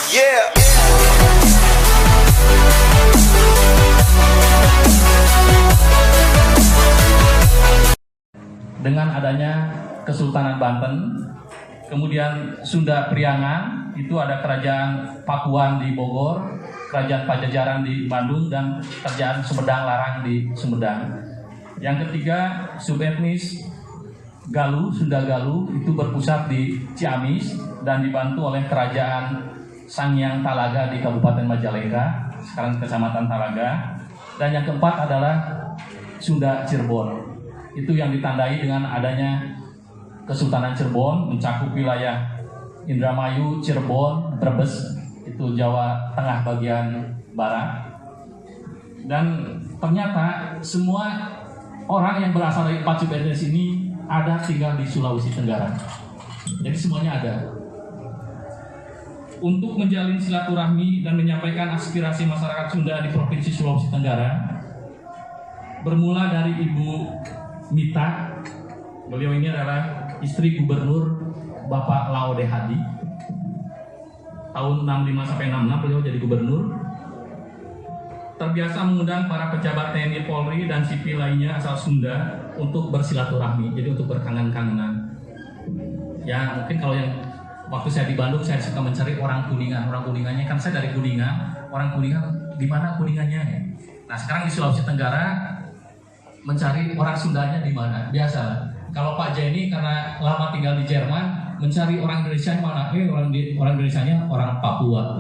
Yeah. Dengan adanya Kesultanan Banten, kemudian Sunda Priangan, itu ada kerajaan Pakuan di Bogor, kerajaan Pajajaran di Bandung, dan kerajaan Sumedang Larang di Sumedang. Yang ketiga, subetnis Galuh, Sunda Galuh, itu berpusat di Ciamis dan dibantu oleh kerajaan Sanghyang Talaga di Kabupaten Majalengka, sekarang Kecamatan Talaga. Dan yang keempat adalah Sunda Cirebon, itu yang ditandai dengan adanya Kesultanan Cirebon, mencakup wilayah Indramayu, Cirebon, Brebes, itu Jawa Tengah bagian barat. Dan ternyata semua orang yang berasal dari 4 subetnis ini ada tinggal di Sulawesi Tenggara. Jadi semuanya ada. Untuk menjalin silaturahmi dan menyampaikan aspirasi masyarakat Sunda di Provinsi Sulawesi Tenggara, bermula dari Ibu Mita. Beliau ini adalah istri Gubernur Bapak Laode Hadi. Tahun 65 sampai 66 beliau jadi gubernur. Terbiasa mengundang para pejabat TNI, Polri, dan sipil lainnya asal Sunda untuk bersilaturahmi, jadi untuk berkangen-kangenan. Ya mungkin kalau yang waktu saya di Bandung, saya suka mencari orang Kuningan. Orang Kuningannya, kan saya dari Kuningan. Orang Kuningan, di mana Kuningannya? Nah sekarang di Sulawesi Tenggara, mencari orang Sundanya di mana? Biasa. Kalau Pak Jenny karena lama tinggal di Jerman, mencari orang Indonesia di mana? Orang Indonesianya orang Papua.